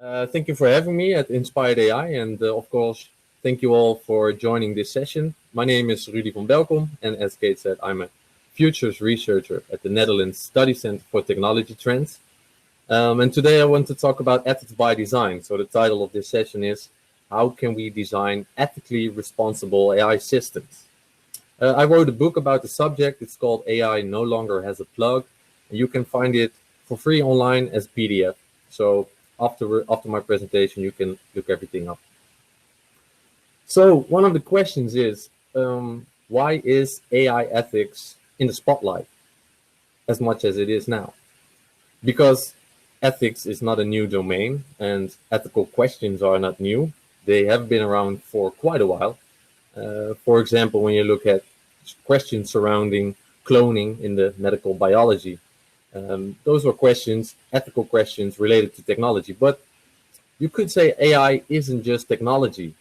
Thank you for having me at Inspired AI, and of course, thank you all for joining this session. My name is Rudy van Belkom, and as Kate said, I'm a futures researcher at the Netherlands Study Center for Technology Trends. And today I want to talk about ethics by design. So the title of this session is, how can we design ethically responsible AI systems? I wrote a book about the subject. It's called AI No Longer Has a Plug. And you can find it for free online as PDF. So after my presentation, you can look everything up. So one of the questions is, why is AI ethics in the spotlight as much as it is now? Because ethics is not a new domain and ethical questions are not new. They have been around for quite a while. For example, when you look at questions surrounding cloning in the medical biology, those were questions, ethical questions related to technology. But you could say AI isn't just technology.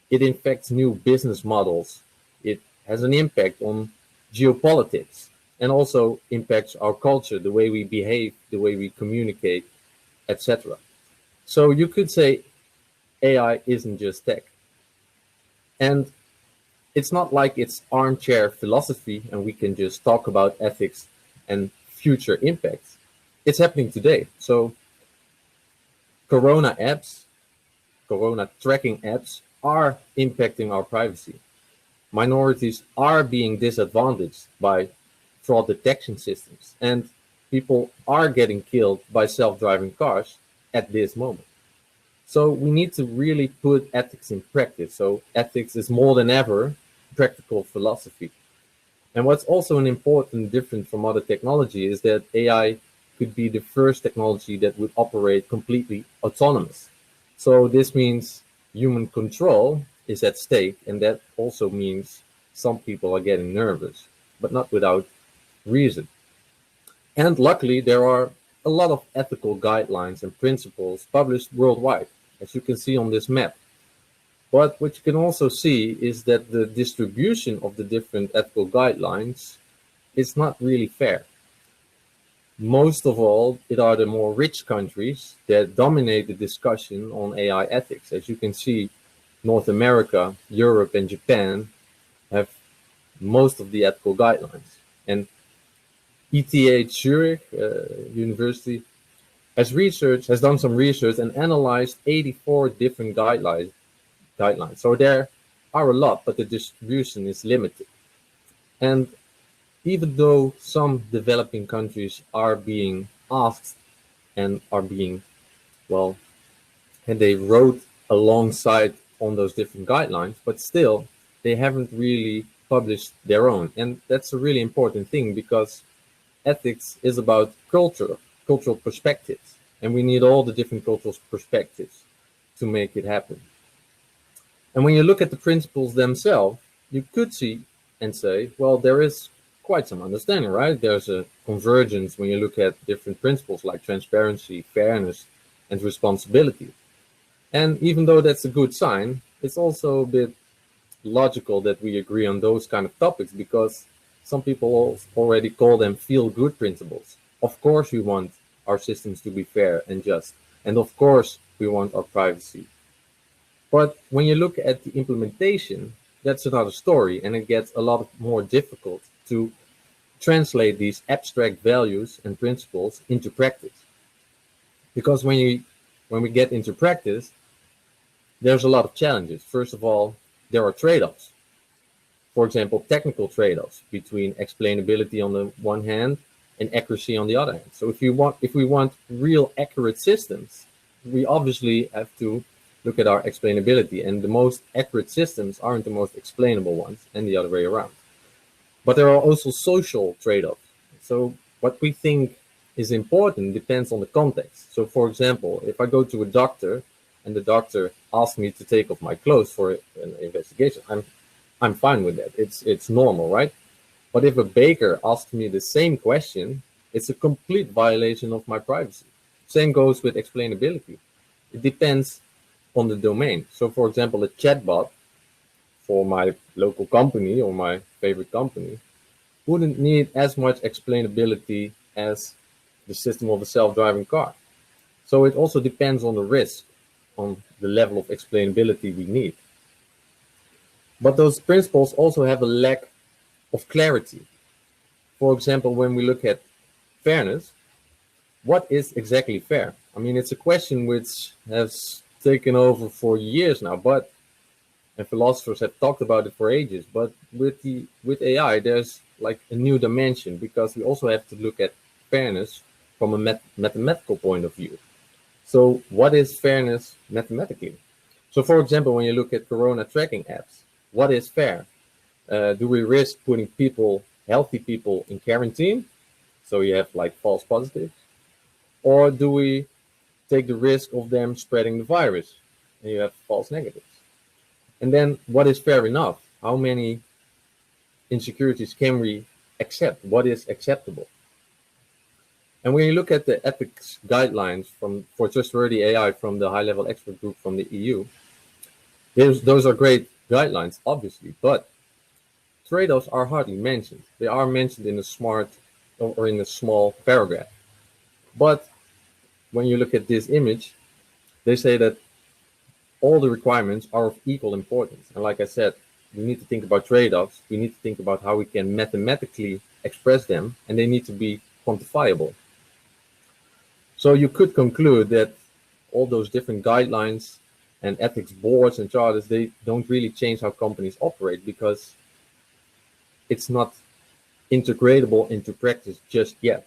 It infects new business models. It has an impact on geopolitics and also impacts our culture, the way we behave, the way we communicate, etc. So you could say AI isn't just tech. And it's not like it's armchair philosophy and we can just talk about ethics and future impacts. It's happening today. So Corona tracking apps are impacting our privacy. Minorities are being disadvantaged by fraud detection systems, and people are getting killed by self-driving cars at this moment. So we need to really put ethics in practice. So ethics is more than ever practical philosophy. And what's also an important difference from other technology is that AI could be the first technology that would operate completely autonomous. So this means human control is at stake, and that also means some people are getting nervous, but not without reason. And luckily, there are a lot of ethical guidelines and principles published worldwide, as you can see on this map. But what you can also see is that the distribution of the different ethical guidelines is not really fair. Most of all, it are the more rich countries that dominate the discussion on AI ethics. As you can see, North America, Europe, and Japan have most of the ethical guidelines. And ETH Zurich University has done some research and analyzed 84 different guidelines. So there are a lot, but the distribution is limited. And even though some developing countries are being asked and are being, well, and they wrote alongside on those different guidelines, but still they haven't really published their own. And that's a really important thing because ethics is about cultural perspectives, and we need all the different cultural perspectives to make it happen. And when you look at the principles themselves, you could see and say, well, there is quite some understanding, right? There's a convergence when you look at different principles like transparency, fairness, and responsibility. And even though that's a good sign, it's also a bit logical that we agree on those kind of topics because some people already call them feel-good principles. Of course, we want our systems to be fair and just. And of course, we want our privacy. But when you look at the implementation, that's another story, and it gets a lot more difficult to translate these abstract values and principles into practice. Because when we get into practice, there's a lot of challenges. First of all, there are trade-offs. For example, technical trade-offs between explainability on the one hand and accuracy on the other hand. So if we want real accurate systems, we obviously have to look at our explainability, and the most accurate systems aren't the most explainable ones, and the other way around. But there are also social trade-offs. So what we think is important depends on the context. So for example, if I go to a doctor and the doctor asks me to take off my clothes for an investigation, I'm fine with that. It's normal, right? But if a baker asks me the same question, it's a complete violation of my privacy. Same goes with explainability. It depends on the domain. So for example, a chatbot for my local company or my favorite company wouldn't need as much explainability as the system of a self-driving car. So it also depends on the risk, on the level of explainability we need. But those principles also have a lack of clarity. For example, when we look at fairness, what is exactly fair? I mean, it's a question which has taken over for years now, and philosophers have talked about it for ages. But with AI, there's like a new dimension, because we also have to look at fairness from a mathematical point of view. So what is fairness mathematically? So for example, when you look at corona tracking apps, what is fair? Do we risk putting healthy people in quarantine? So you have like false positives. Or do we take the risk of them spreading the virus? And you have false negatives. And then what is fair enough? How many insecurities can we accept? What is acceptable? And when you look at the ethics guidelines for trustworthy AI from the high-level expert group from the EU, those are great guidelines, obviously, but trade-offs are hardly mentioned. They are mentioned in a small paragraph. But when you look at this image, they say that all the requirements are of equal importance. And like I said, we need to think about trade-offs. We need to think about how we can mathematically express them, and they need to be quantifiable. So you could conclude that all those different guidelines and ethics boards and charters, they don't really change how companies operate, because it's not integratable into practice just yet.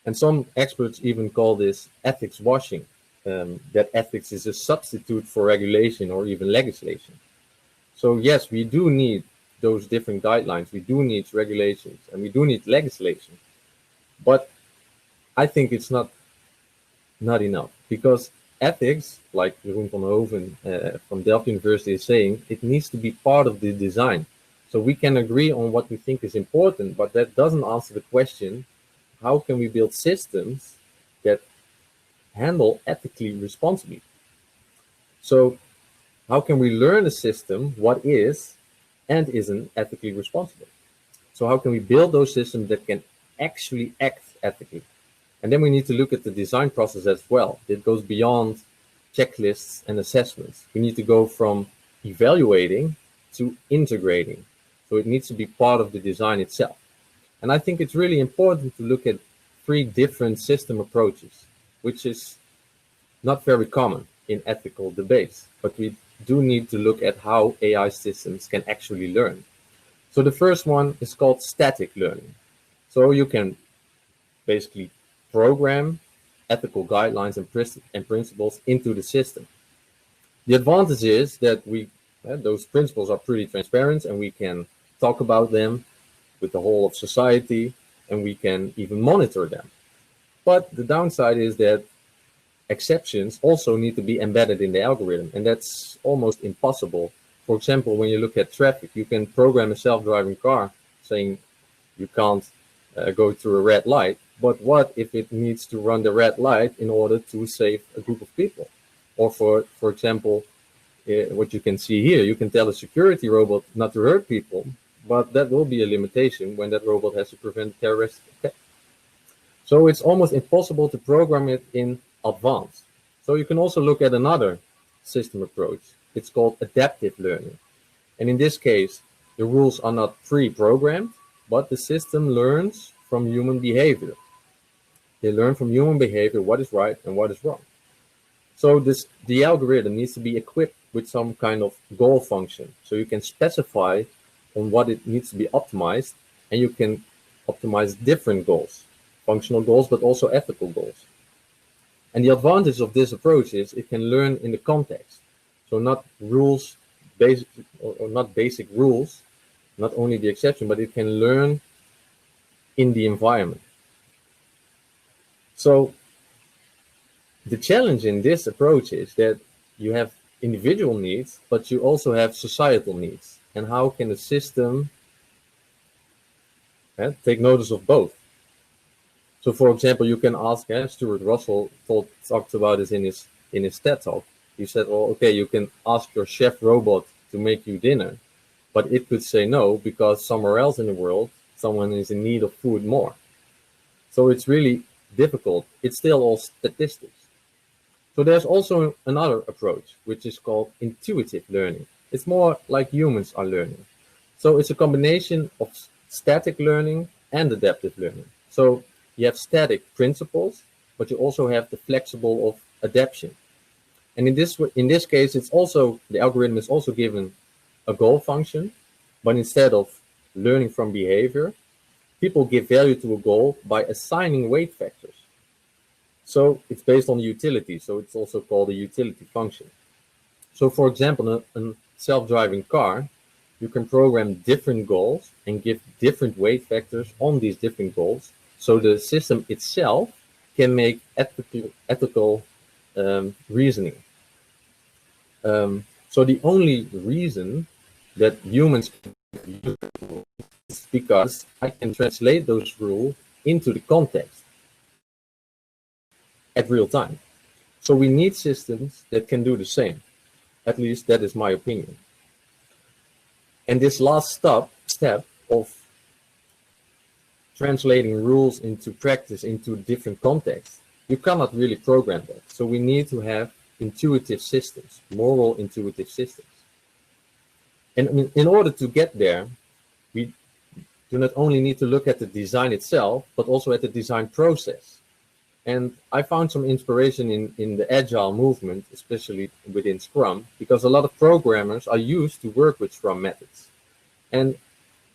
And some experts even call this ethics washing, that ethics is a substitute for regulation or even legislation. So yes, we do need those different guidelines, we do need regulations, and we do need legislation. But I think it's not enough, because ethics, like Jeroen van Hoven from Delft University is saying, it needs to be part of the design. So we can agree on what we think is important, but that doesn't answer the question, how can we build systems that handle ethically responsibly? So how can we learn a system what is and isn't ethically responsible? So how can we build those systems that can actually act ethically? And then we need to look at the design process as well. It goes beyond checklists and assessments. We need to go from evaluating to integrating. So it needs to be part of the design itself. And I think it's really important to look at 3 different system approaches, which is not very common in ethical debates, but we do need to look at how AI systems can actually learn. So the first one is called static learning. So you can basically program ethical guidelines and principles into the system. The advantage is that those principles are pretty transparent, and we can talk about them with the whole of society, and we can even monitor them. But the downside is that exceptions also need to be embedded in the algorithm, and that's almost impossible. For example, when you look at traffic, you can program a self-driving car saying you can't go through a red light, but what if it needs to run the red light in order to save a group of people? Or for example, what you can see here, you can tell a security robot not to hurt people, but that will be a limitation when that robot has to prevent terrorist attack. So it's almost impossible to program it in advance. So you can also look at another system approach. It's called adaptive learning. And in this case, the rules are not pre-programmed, but the system learns from human behavior. They learn from human behavior what is right and what is wrong. So the algorithm needs to be equipped with some kind of goal function. So you can specify on what it needs to be optimized, and you can optimize different goals, functional goals, but also ethical goals. And the advantage of this approach is it can learn in the context. So not rules, or not basic rules, not only the exception, but it can learn in the environment. So the challenge in this approach is that you have individual needs, but you also have societal needs. And how can the system take notice of both? So for example, you can ask, Stuart Russell talked about this in his TED talk. He said, well, okay, you can ask your chef robot to make you dinner, but it could say no because somewhere else in the world, someone is in need of food more. So it's really difficult. It's still all statistics. So there's also another approach, which is called intuitive learning. It's more like humans are learning. So it's a combination of static learning and adaptive learning. So you have static principles, but you also have the flexible of adaptation. And in this case, it's also, the algorithm is also given a goal function, but instead of learning from behavior, people give value to a goal by assigning weight factors. So it's based on utility, so it's also called a utility function. So for example, a self-driving car, you can program different goals and give different weight factors on these different goals, so the system itself can make ethical reasoning. So the only reason that humans can use rules is because I can translate those rules into the context at real time. So we need systems that can do the same. At least that is my opinion. And this last step of translating rules into practice, into different contexts, you cannot really program that. So we need to have intuitive systems, moral intuitive systems. And in order to get there, we do not only need to look at the design itself, but also at the design process. And I found some inspiration in the agile movement, especially within Scrum, because a lot of programmers are used to work with Scrum methods. And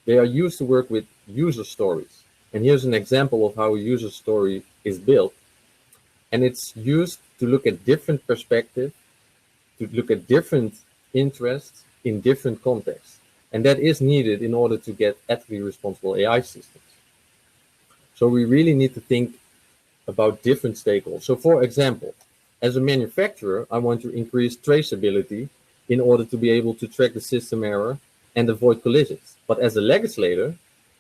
they are used to work with user stories. And here's an example of how a user story is built. And it's used to look at different perspectives, to look at different interests in different contexts. And that is needed in order to get ethically responsible AI systems. So we really need to think about different stakeholders. So for example, as a manufacturer, I want to increase traceability in order to be able to track the system error and avoid collisions. But as a legislator,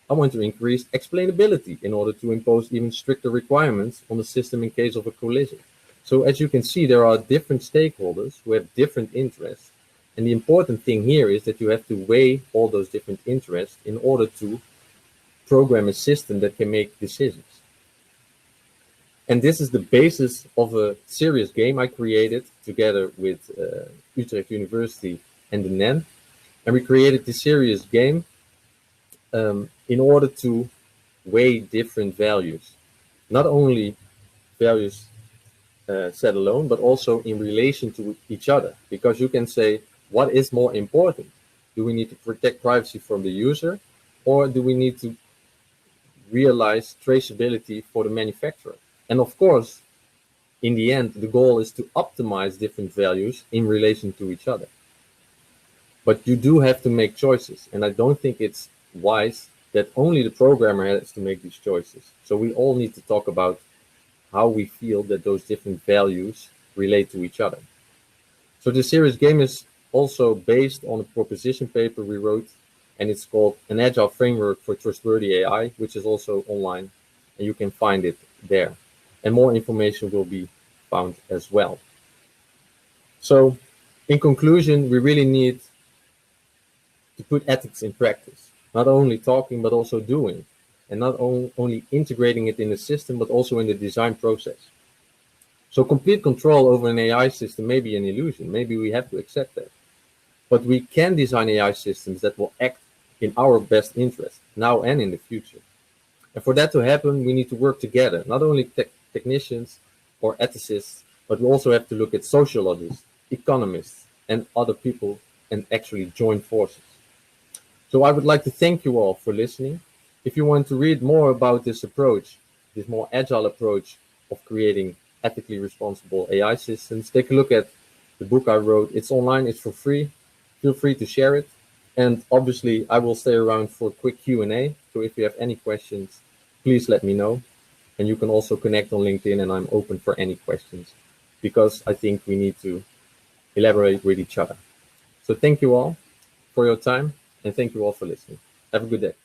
I want to increase explainability in order to impose even stricter requirements on the system in case of a collision. So as you can see, there are different stakeholders who have different interests. And the important thing here is that you have to weigh all those different interests in order to program a system that can make decisions. And this is the basis of a serious game I created together with Utrecht University and the NEN. And we created this serious game in order to weigh different values. Not only values set alone, but also in relation to each other. Because you can say, what is more important? Do we need to protect privacy from the user? Or do we need to realize traceability for the manufacturer? And of course, in the end, the goal is to optimize different values in relation to each other. But you do have to make choices. And I don't think it's wise that only the programmer has to make these choices. So we all need to talk about how we feel that those different values relate to each other. So the serious game is also based on a proposition paper we wrote, and it's called An Agile Framework for Trustworthy AI, which is also online, and you can find it there. And more information will be found as well. So in conclusion, we really need to put ethics in practice, not only talking, but also doing, and not only integrating it in the system, but also in the design process. So complete control over an AI system may be an illusion. Maybe we have to accept that. But we can design AI systems that will act in our best interest, now and in the future. And for that to happen, we need to work together, not only technicians or ethicists, but we also have to look at sociologists, economists, and other people and actually join forces. So I would like to thank you all for listening. If you want to read more about this approach, this more agile approach of creating ethically responsible AI systems, take a look at the book I wrote. It's online, it's for free. Feel free to share it. And obviously, I will stay around for a quick Q&A. So if you have any questions, please let me know. And you can also connect on LinkedIn, and I'm open for any questions, because I think we need to elaborate with each other. So thank you all for your time, and thank you all for listening. Have a good day.